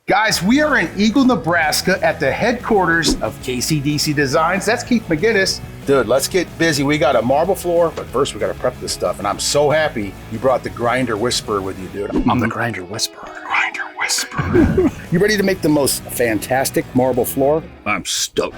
Guys, we are in Eagle, Nebraska at the headquarters of KCDC Designs. That's Keith McGinnis. Dude, let's get busy. We got a marble floor, but first we got to prep this stuff. And I'm so happy you brought the grinder whisperer with you, dude. I'm the grinder whisperer. Grinder whisperer. You ready to make the most fantastic marble floor? I'm stoked.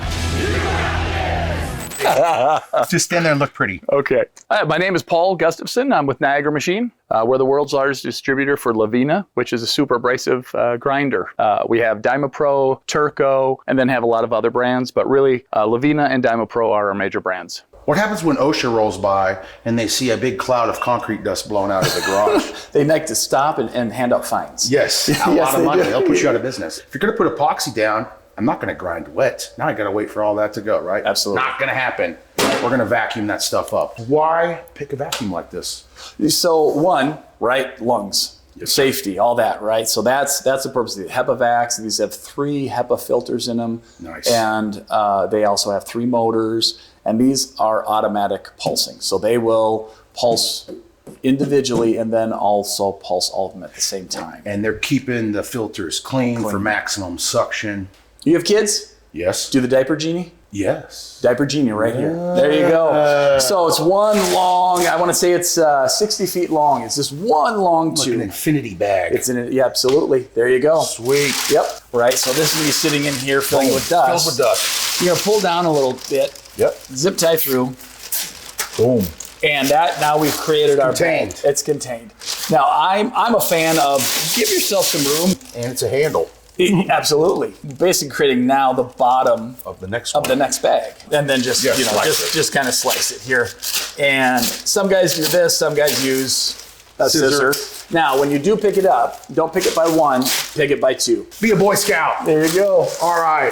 Just stand there and look pretty. Okay. My name is Paul Gustafson. I'm with Niagara Machine. We're the world's largest distributor for Lavina, which is a super abrasive grinder. We have DymaPro, Turco, and then have a lot of other brands, but really Lavina and DymaPro are our major brands. What happens when OSHA rolls by and they see a big cloud of concrete dust blown out of the garage? They like to stop and hand out fines. Yes, a lot of money. They'll put you out of business. If you're going to put epoxy down, I'm not going to grind wet. Now I got to wait for all that to go, right? Absolutely. Not going to happen. We're going to vacuum that stuff up. Why pick a vacuum like this? So one, right, lungs, safety, all that, right? So that's the purpose of the HEPA vacs. These have 3 HEPA filters in them. Nice. And they also have 3 motors, and these are automatic pulsing. So they will pulse individually and then also pulse all of them at the same time. And they're keeping the filters clean for maximum suction. You have kids? Yes. Do the diaper genie? Yes. Diaper genie right here. There you go. So it's one long, I want to say it's 60 feet long. It's just one long tube. Like an infinity bag. It's in it. Yeah, absolutely. There you go. Sweet. Yep. Right. So this is me sitting in here filling it with dust. Filled with dust. You're going to pull down a little bit. Yep. Zip tie through. Boom. And that, now we've created our contained. bag. It's contained. Now I'm a fan of give yourself some room. And it's a handle. Absolutely. Basically creating now the bottom of the next bag. And then just, just kind of slice it here. And some guys do this, some guys use a scissor. Now, when you do pick it up, don't pick it by 1, pick it by 2. Be a Boy Scout. There you go. All right.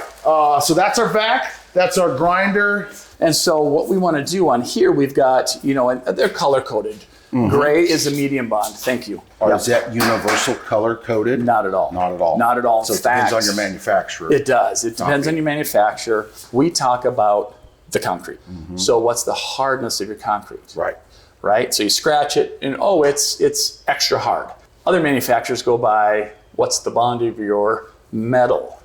So that's our vac. That's our grinder. And so what we want to do on here, we've got, and they're color coded. Mm-hmm. Gray is a medium bond. Thank you. Or is that universal color coded? Not at all. Not at all. Not at all. So it depends on your manufacturer. It does. It depends on your manufacturer. We talk about the concrete. Mm-hmm. So what's the hardness of your concrete? Right. Right. So you scratch it and it's extra hard. Other manufacturers go by what's the bond of your metal.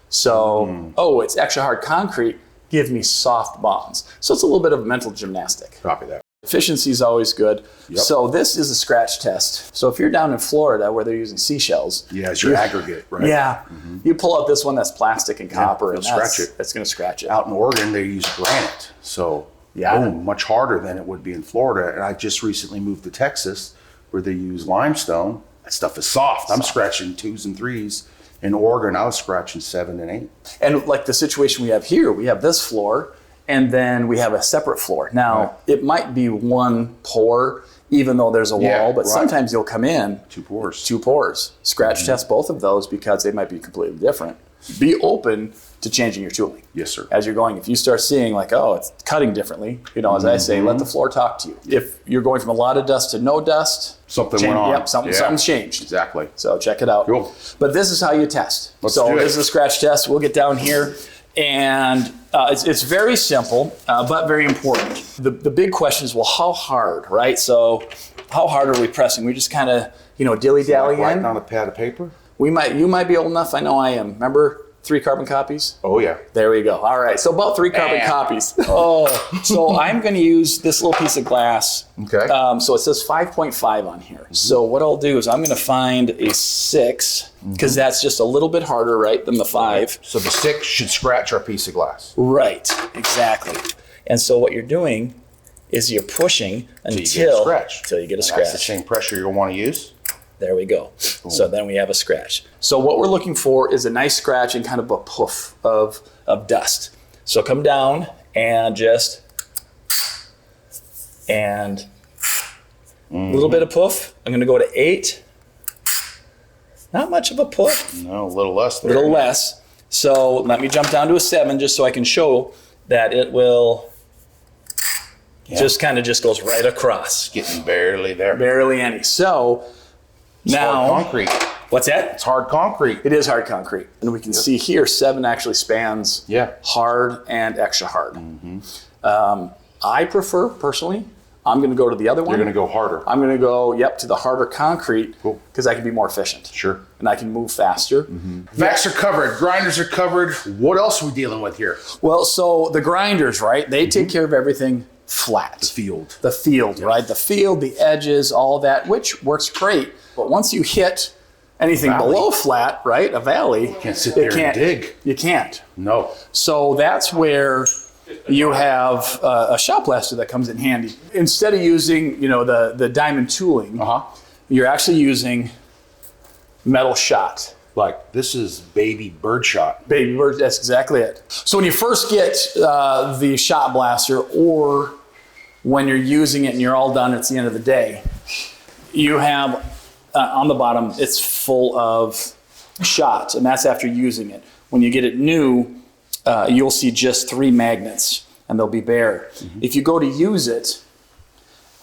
So it's extra hard concrete. Give me soft bonds. So it's a little bit of mental gymnastic. Copy that. Efficiency is always good. Yep. So this is a scratch test. So if you're down in Florida where they're using seashells. Yeah, it's your aggregate, right? Yeah. Mm-hmm. You pull out this one that's plastic and copper and scratch it. That's going to scratch it. Out in Oregon, they use granite. So boom, much harder than it would be in Florida. And I just recently moved to Texas where they use limestone. That stuff is soft. I'm scratching 2s and 3s. In Oregon, I was scratching 7 and 8. And like the situation we have here, we have this floor, and then we have a separate floor. Now, it might be 1 pour, even though there's a wall, but sometimes you'll come in. 2 pours. 2 pours. Scratch test both of those because they might be completely different. Be open to changing your tooling. Yes, sir. As you're going, if you start seeing like, it's cutting differently, as I say, let the floor talk to you. If you're going from a lot of dust to no dust, something went on. Yep, something's changed. Exactly. So check it out. Cool. But this is how you test. Let's do it. This is a scratch test. We'll get down here. And it's very simple, but very important. The big question is, well, how hard, right? So how hard are we pressing? We just kind of, dilly-dally in. Writing on a pad of paper? You might be old enough. I know I am. Remember 3 carbon copies? Oh, yeah. There we go. All right. So about 3 carbon copies. So I'm going to use this little piece of glass. Okay. So it says 5.5 on here. Mm-hmm. So what I'll do is I'm going to find a 6 because that's just a little bit harder, right, than the 5. Okay. So the 6 should scratch our piece of glass. Right. Exactly. And so what you're doing is you're pushing until you get a scratch. That's the same pressure you'll want to use. There we go. Boom. So then we have a scratch. So what we're looking for is a nice scratch and kind of a poof of dust. So come down and just, a little bit of poof. I'm going to go to 8. Not much of a poof. No, a little less there. A little less. So let me jump down to a 7 just so I can show that it will just kind of just goes right across. It's getting barely there. Barely any. So it's now, hard concrete. What's that? It's hard concrete. It is hard concrete. And we can see here 7 actually spans hard and extra hard. Mm-hmm. I prefer, personally, I'm going to go to the other one. You're going to go harder. I'm going to go, to the harder concrete because I can be more efficient. Sure. And I can move faster. Vacs are covered. Grinders are covered. What else are we dealing with here? Well, so the grinders, right? They take care of everything flat. The field, right? The field, the edges, all that, which works great. But once you hit anything below flat, right? A valley. You can't sit there and dig. You can't. No. So that's where you have a shot blaster that comes in handy. Instead of using, the diamond tooling, you're actually using metal shot. Like this is baby bird shot. Baby bird, that's exactly it. So when you first get the shot blaster, or when you're using it and you're all done, it's the end of the day, you have on the bottom, it's full of shot, and that's after using it. When you get it new, you'll see just 3 magnets, and they'll be bare. If you go to use it,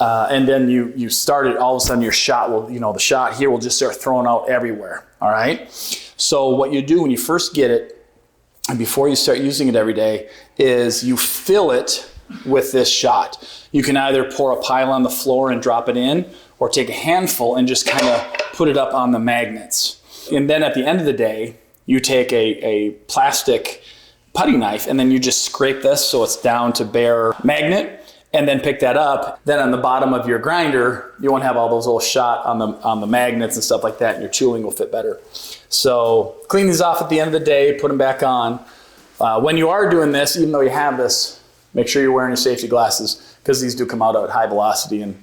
and then you start it, all of a sudden your shot will, the shot here will just start throwing out everywhere, all right? So what you do when you first get it, and before you start using it every day, is you fill it with this shot. You can either pour a pile on the floor and drop it in, or take a handful and just kind of put it up on the magnets. And then at the end of the day, you take a plastic putty knife, and then you just scrape this so it's down to bare magnet, and then pick that up. Then on the bottom of your grinder, you won't have all those little shot on the magnets and stuff like that, and your tooling will fit better. So clean these off at the end of the day, put them back on. When you are doing this, even though you have this, make sure you're wearing your safety glasses, because these do come out at high velocity and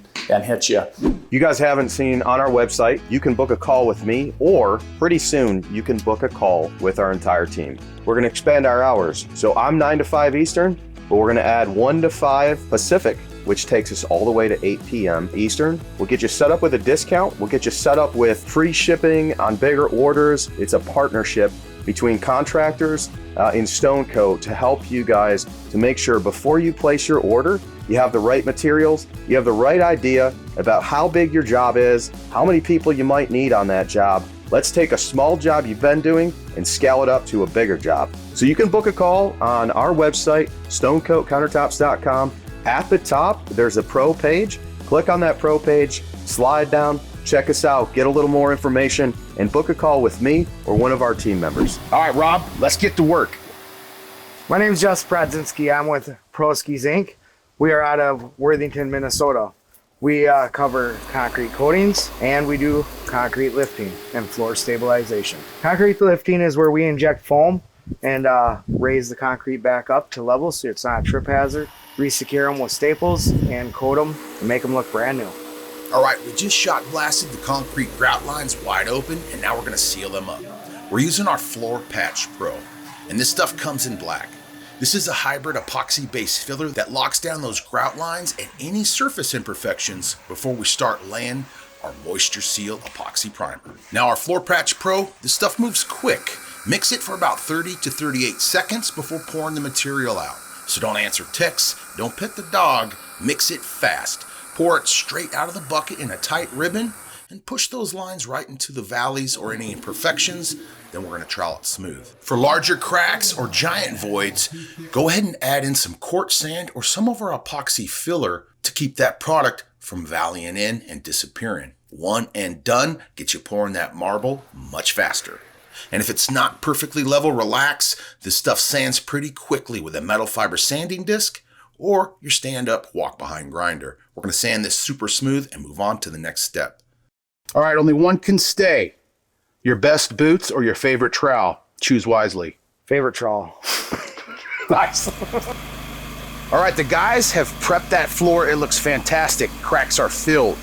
hit you. You guys haven't seen on our website, you can book a call with me, or pretty soon you can book a call with our entire team. We're gonna expand our hours. So I'm 9 to 5 Eastern, but we're gonna add 1 to 5 Pacific, which takes us all the way to 8 p.m. Eastern. We'll get you set up with a discount. We'll get you set up with free shipping on bigger orders. It's a partnership between contractors in Stone Coat to help you guys to make sure before you place your order, you have the right materials, you have the right idea about how big your job is, how many people you might need on that job. Let's take a small job you've been doing and scale it up to a bigger job. So you can book a call on our website, stonecoatcountertops.com. At the top, there's a pro page. Click on that pro page, slide down, check us out, get a little more information, and book a call with me or one of our team members. All right, Rob, let's get to work. My name is Jess Bradzinski. I'm with Pro Skis Inc. We are out of Worthington, Minnesota. We cover concrete coatings, and we do concrete lifting and floor stabilization. Concrete lifting is where we inject foam and raise the concrete back up to level so it's not a trip hazard. Resecure them with staples and coat them and make them look brand new. All right, we just shot blasted the concrete grout lines wide open, and now we're gonna seal them up. We're using our Floor Patch Pro, and this stuff comes in black. This is a hybrid epoxy-based filler that locks down those grout lines and any surface imperfections before we start laying our Moisture Seal epoxy primer. Now our Floor Patch Pro, this stuff moves quick. Mix it for about 30 to 38 seconds before pouring the material out. So don't answer texts, don't pet the dog, mix it fast. Pour it straight out of the bucket in a tight ribbon and push those lines right into the valleys or any imperfections. Then we're gonna trowel it smooth. For larger cracks or giant voids, go ahead and add in some quartz sand or some of our epoxy filler to keep that product from valleying in and disappearing. One and done, get you pouring that marble much faster. And if it's not perfectly level, relax. This stuff sands pretty quickly with a metal fiber sanding disc or your stand-up walk-behind grinder. We're gonna sand this super smooth and move on to the next step. All right, only one can stay. Your best boots or your favorite trowel? Choose wisely. Favorite trowel. Nice. All right, the guys have prepped that floor. It looks fantastic. Cracks are filled.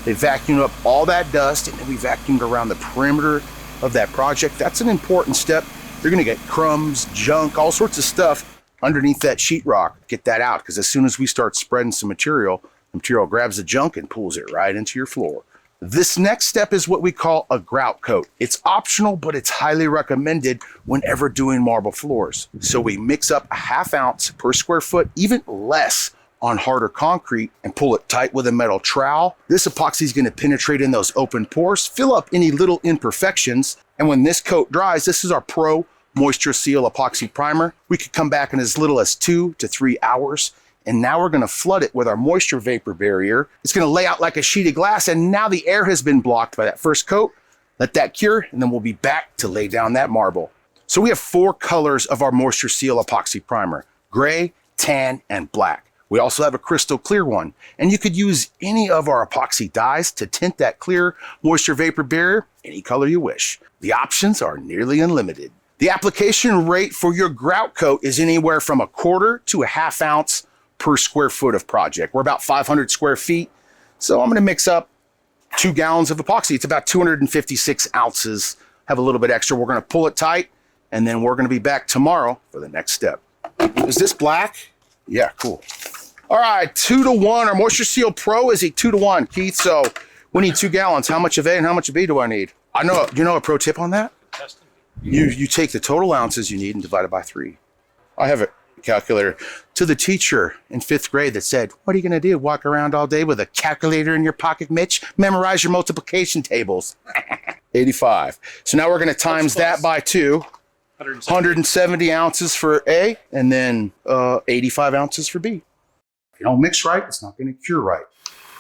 They vacuumed up all that dust, and then we vacuumed around the perimeter of that project. That's an important step. They're gonna get crumbs, junk, all sorts of stuff underneath that sheetrock. Get that out, because as soon as we start spreading some material, the material grabs the junk and pulls it right into your floor. This next step is what we call a grout coat. It's optional, but it's highly recommended whenever doing marble floors. So we mix up a 1/2 ounce per square foot, even less on harder concrete, and pull it tight with a metal trowel. This epoxy is gonna penetrate in those open pores, fill up any little imperfections. And when this coat dries, this is our Pro Moisture Seal epoxy primer. We could come back in as little as 2 to 3 hours And now we're gonna flood it with our moisture vapor barrier. It's gonna lay out like a sheet of glass, and now the air has been blocked by that first coat. Let that cure, and then we'll be back to lay down that marble. So we have 4 colors of our Moisture Seal epoxy primer: gray, tan, and black. We also have a crystal clear one, and you could use any of our epoxy dyes to tint that clear moisture vapor barrier any color you wish. The options are nearly unlimited. The application rate for your grout coat is anywhere from 1/4 to 1/2 ounce per square foot of project. We're about 500 square feet, so I'm gonna mix up 2 gallons of epoxy. It's about 256 ounces. Have a little bit extra. We're gonna pull it tight, and then we're gonna be back tomorrow for the next step. Is this black? Yeah, cool. All right, 2 to 1. Our Moisture Seal Pro is a 2 to 1, Keith. So we need 2 gallons. How much of A and how much of B do I need? I know. You know a pro tip on that? You take the total ounces you need and divide it by 3. I have a calculator. To the teacher in 5th grade that said, "What are you gonna do? Walk around all day with a calculator in your pocket, Mitch? Memorize your multiplication tables." 85. So now we're gonna times that by 2. 170 ounces for A, and then 85 ounces for B. If you don't mix right, it's not going to cure right.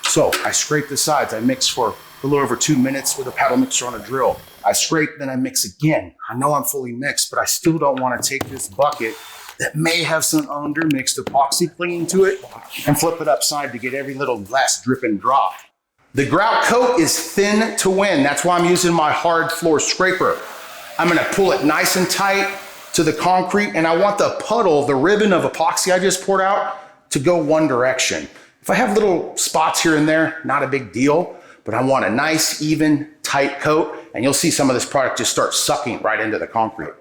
So I scrape the sides. I mix for a little over 2 minutes with a paddle mixer on a drill. I scrape, then I mix again. I know I'm fully mixed, but I still don't want to take this bucket that may have some undermixed epoxy clinging to it and flip it upside to get every little last drip and drop. The grout coat is thin to win. That's why I'm using my hard floor scraper. I'm gonna pull it nice and tight to the concrete, and I want the puddle, the ribbon of epoxy I just poured out, to go one direction. If I have little spots here and there, not a big deal, but I want a nice, even, tight coat, and you'll see some of this product just start sucking right into the concrete.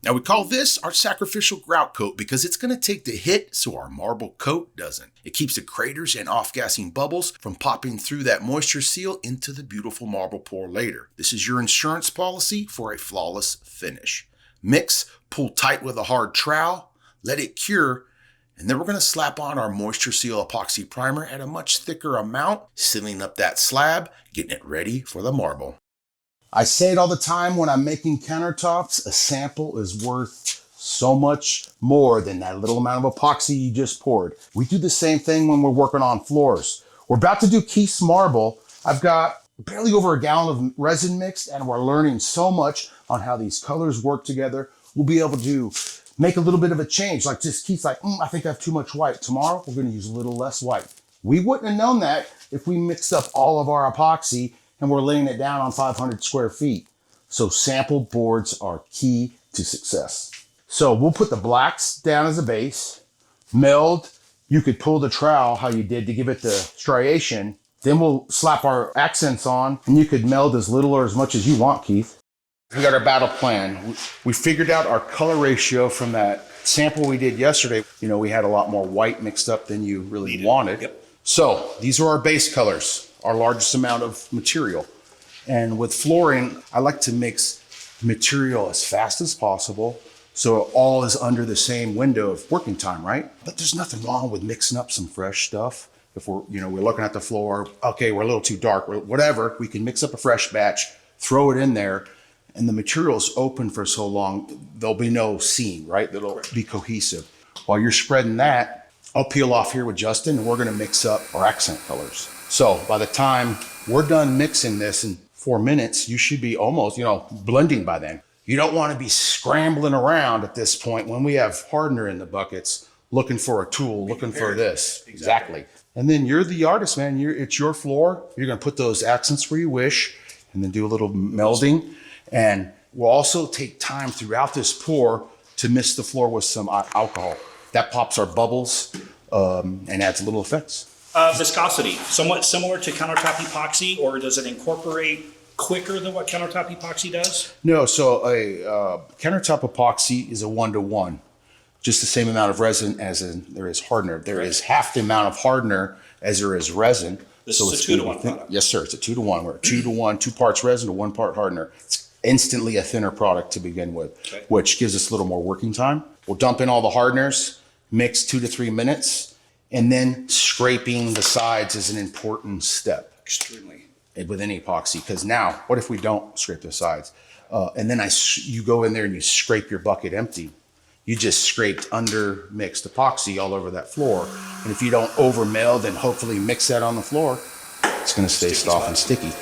Now we call this our sacrificial grout coat because it's going to take the hit so our marble coat doesn't. It keeps the craters and off-gassing bubbles from popping through that moisture seal into the beautiful marble pour later. This is your insurance policy for a flawless finish. Mix, pull tight with a hard trowel, let it cure, and then we're going to slap on our Moisture Seal epoxy primer at a much thicker amount, sealing up that slab, getting it ready for the marble. I say it all the time when I'm making countertops, a sample is worth so much more than that little amount of epoxy you just poured. We do the same thing when we're working on floors. We're about to do Keith's marble. I've got barely over a gallon of resin mixed, and we're learning so much on how these colors work together. We'll be able to make a little bit of a change. Like just Keith's like, I think I have too much white. Tomorrow, we're gonna use a little less white. We wouldn't have known that if we mixed up all of our epoxy and we're laying it down on 500 square feet. So sample boards are key to success. So we'll put the blacks down as a base, meld. You could pull the trowel how you did to give it the striation. Then we'll slap our accents on, and you could meld as little or as much as you want, Keith. We got our battle plan. We figured out our color ratio from that sample we did yesterday. You know, we had a lot more white mixed up than you really wanted. Yep. So these are our base colors, our largest amount of material. And with flooring, I like to mix material as fast as possible so it all is under the same window of working time, right? But there's nothing wrong with mixing up some fresh stuff. If we're looking at the floor, okay, we're a little too dark, whatever, we can mix up a fresh batch, throw it in there, and the material's open for so long, there'll be no seam, right? That'll be cohesive. While you're spreading that, I'll peel off here with Justin, and we're gonna mix up our accent colors. So by the time we're done mixing this in 4 minutes, you should be almost, blending by then. You don't wanna be scrambling around at this point when we have hardener in the buckets, looking for a tool, looking for this. Exactly. And then you're the artist, man. It's your floor. You're gonna put those accents where you wish, and then do a little melding. And we'll also take time throughout this pour to mist the floor with some alcohol. That pops our bubbles and adds little effects. Viscosity, somewhat similar to countertop epoxy, or does it incorporate quicker than what countertop epoxy does? No, so a countertop epoxy is a 1-to-1. Just the same amount of resin as there is hardener. There is half the amount of hardener as there is resin. This is a 2-to-1 product. Yes, sir. It's a 2-to-1. We're 2-to-1, 2 parts resin to 1 part hardener. It's instantly a thinner product to begin with, which gives us a little more working time. We'll dump in all the hardeners, mix 2 to 3 minutes, and then scraping the sides is an important step. Extremely. With any epoxy, because now, what if we don't scrape the sides? And then you go in there and you scrape your bucket empty. you just scraped under mixed epoxy all over that floor. And if you don't over meld and hopefully mix that on the floor, it's gonna stay soft and sticky.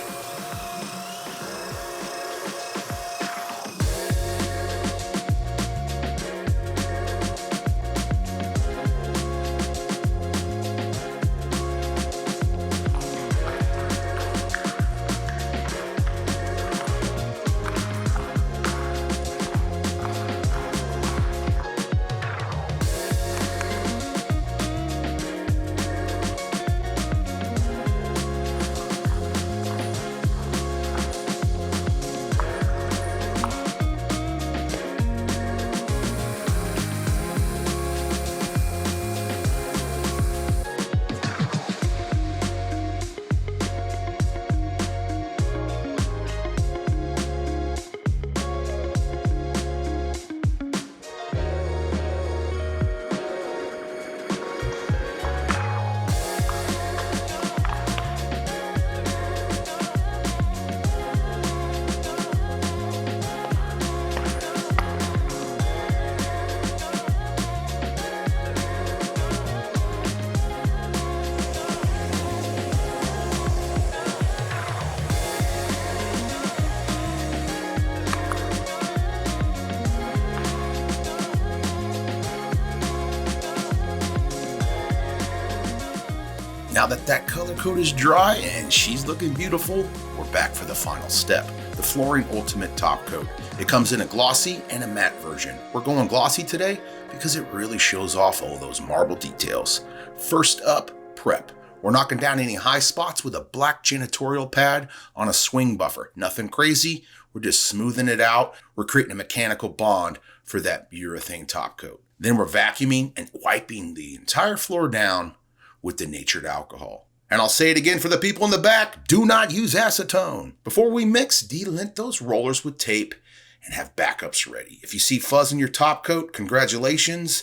Now that color coat is dry and she's looking beautiful, we're back for the final step, the Flooring Ultimate Top Coat. It comes in a glossy and a matte version. We're going glossy today because it really shows off all those marble details. First up, prep. We're knocking down any high spots with a black janitorial pad on a swing buffer. Nothing crazy, we're just smoothing it out. We're creating a mechanical bond for that urethane top coat. Then we're vacuuming and wiping the entire floor down with denatured alcohol. And I'll say it again for the people in the back, do not use acetone. Before we mix, delint those rollers with tape and have backups ready. If you see fuzz in your top coat, congratulations,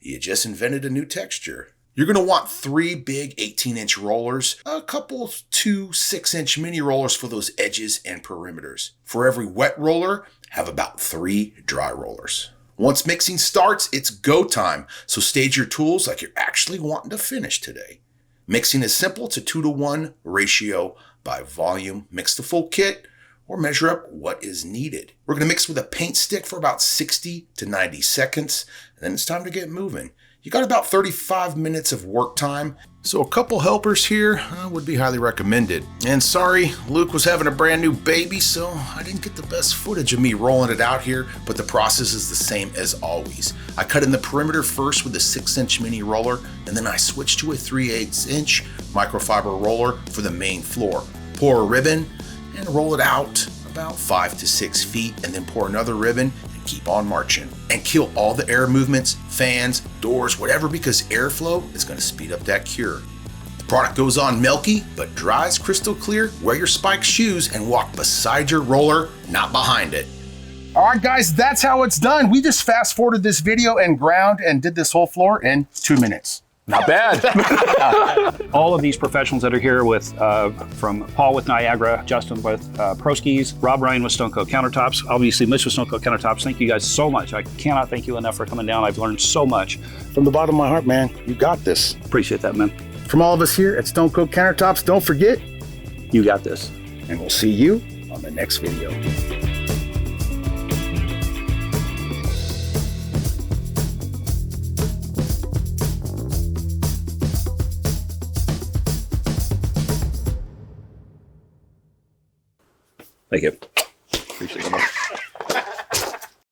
you just invented a new texture. You're gonna want 3 big 18-inch rollers, a couple 2 6-inch mini rollers for those edges and perimeters. For every wet roller, have about 3 dry rollers. Once mixing starts, it's go time, so stage your tools like you're actually wanting to finish today. Mixing is simple. It's a 2-to-1 ratio by volume. Mix the full kit or measure up what is needed. We're going to mix with a paint stick for about 60 to 90 seconds, and then it's time to get moving. You got about 35 minutes of work time, so a couple helpers here would be highly recommended. And sorry, Luke was having a brand new baby, so I didn't get the best footage of me rolling it out here, but the process is the same as always. I cut in the perimeter first with a 6-inch mini roller, and then I switched to a 3/8-inch microfiber roller for the main floor. Pour a ribbon and roll it out about 5 to 6 feet, and then pour another ribbon and keep on marching. And kill all the air movements, fans, doors, whatever, because airflow is going to speed up that cure. The product goes on milky, but dries crystal clear. Wear your spiked shoes and walk beside your roller, not behind it. All right, guys, that's how it's done. We just fast forwarded this video and ground and did this whole floor in 2 minutes. Not bad. All of these professionals that are here with, from Paul with Niagara, Justin with Proskis, Rob Ryan with Stone Coat Countertops, obviously Mitch with Stone Coat Countertops. Thank you guys so much. I cannot thank you enough for coming down. I've learned so much. From the bottom of my heart, man, you got this. Appreciate that, man. From all of us here at Stone Coat Countertops, don't forget, You got this. and we'll see you on the next video. Thank you. Appreciate it.